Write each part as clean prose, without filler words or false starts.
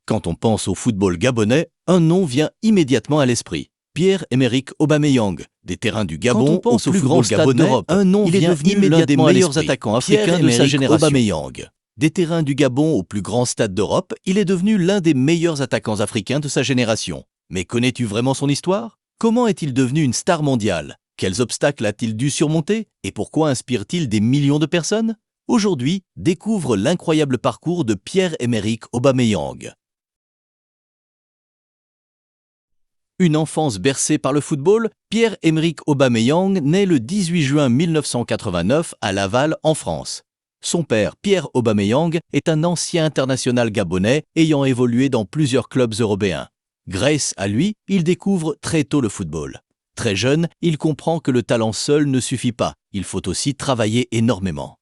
Quand on pense au football gabonais, un nom vient immédiatement à l'esprit. Pierre-Emerick Aubameyang, des terrains du Gabon au plus grand stade d'Europe. Un nom vient devenu l'un des meilleurs attaquants africains de sa génération. Aubameyang. Des terrains du Gabon au plus grand stade d'Europe, il est devenu l'un des meilleurs attaquants africains de sa génération. Mais connais-tu vraiment son histoire? Comment est-il devenu une star mondiale? Quels obstacles a-t-il dû surmonter? Et pourquoi inspire-t-il des millions de personnes? Aujourd'hui, découvre l'incroyable parcours de Pierre-Emerick Aubameyang. Une enfance bercée par le football, Pierre-Emerick Aubameyang naît le 18 juin 1989 à Laval, en France. Son père, Pierre Aubameyang, est un ancien international gabonais ayant évolué dans plusieurs clubs européens. Grâce à lui, il découvre très tôt le football. Très jeune, il comprend que le talent seul ne suffit pas, il faut aussi travailler énormément.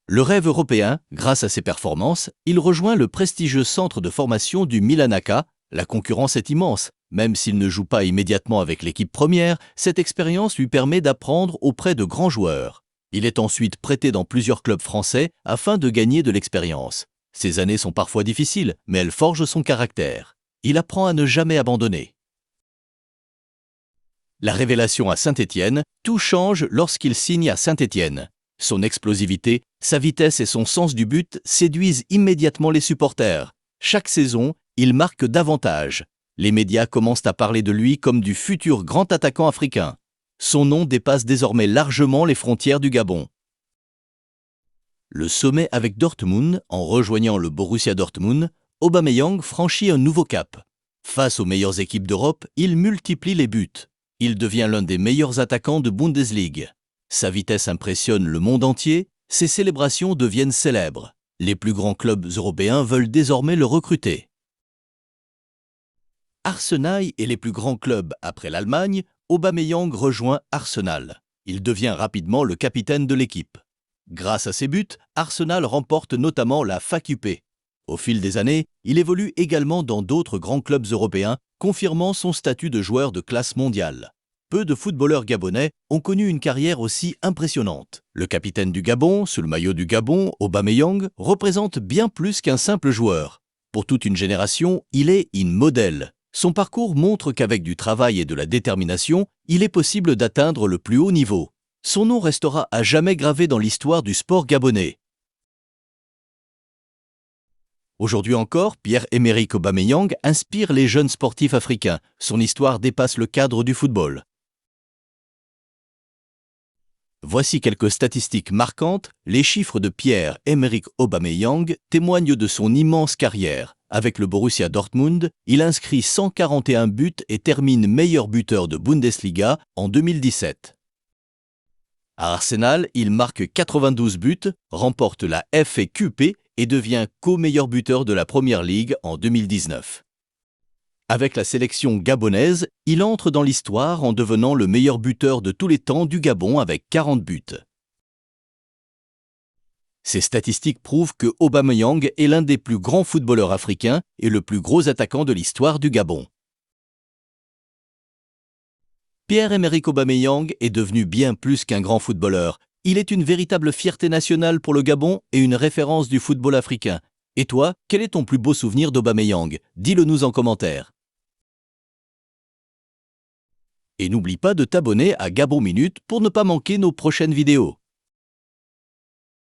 Le rêve européen, grâce à ses performances, il rejoint le prestigieux centre de formation du Milanaka. La concurrence est immense. Même s'il ne joue pas immédiatement avec l'équipe première, cette expérience lui permet d'apprendre auprès de grands joueurs. Il est ensuite prêté dans plusieurs clubs français afin de gagner de l'expérience. Ces années sont parfois difficiles, mais elles forgent son caractère. Il apprend à ne jamais abandonner. La révélation à Saint-Étienne, tout change lorsqu'il signe à Saint-Étienne. Son explosivité, sa vitesse et son sens du but séduisent immédiatement les supporters. Chaque saison, il marque davantage. Les médias commencent à parler de lui comme du futur grand attaquant africain. Son nom dépasse désormais largement les frontières du Gabon. Le sommet avec Dortmund, en rejoignant le Borussia Dortmund, Aubameyang franchit un nouveau cap. Face aux meilleures équipes d'Europe, il multiplie les buts. Il devient l'un des meilleurs attaquants de Bundesliga. Sa vitesse impressionne le monde entier, ses célébrations deviennent célèbres. Les plus grands clubs européens veulent désormais le recruter. Arsenal est les plus grands clubs après l'Allemagne. Aubameyang rejoint Arsenal. Il devient rapidement le capitaine de l'équipe. Grâce à ses buts, Arsenal remporte notamment la FA Cup. Au fil des années, il évolue également dans d'autres grands clubs européens, confirmant son statut de joueur de classe mondiale. Peu de footballeurs gabonais ont connu une carrière aussi impressionnante. Le capitaine du Gabon, sous le maillot du Gabon, Aubameyang, représente bien plus qu'un simple joueur. Pour toute une génération, il est un modèle. Son parcours montre qu'avec du travail et de la détermination, il est possible d'atteindre le plus haut niveau. Son nom restera à jamais gravé dans l'histoire du sport gabonais. Aujourd'hui encore, Pierre-Emerick Aubameyang inspire les jeunes sportifs africains. Son histoire dépasse le cadre du football. Voici quelques statistiques marquantes. Les chiffres de Pierre-Emerick Aubameyang témoignent de son immense carrière. Avec le Borussia Dortmund, il inscrit 141 buts et termine meilleur buteur de Bundesliga en 2017. À Arsenal, il marque 92 buts, remporte la FA Cup et devient co-meilleur buteur de la Premier League en 2019. Avec la sélection gabonaise, il entre dans l'histoire en devenant le meilleur buteur de tous les temps du Gabon avec 40 buts. Ces statistiques prouvent que Aubameyang est l'un des plus grands footballeurs africains et le plus gros attaquant de l'histoire du Gabon. Pierre-Emerick Aubameyang est devenu bien plus qu'un grand footballeur. Il est une véritable fierté nationale pour le Gabon et une référence du football africain. Et toi, quel est ton plus beau souvenir d'Aubameyang? Dis-le nous en commentaire. Et n'oublie pas de t'abonner à Gabon Minute pour ne pas manquer nos prochaines vidéos.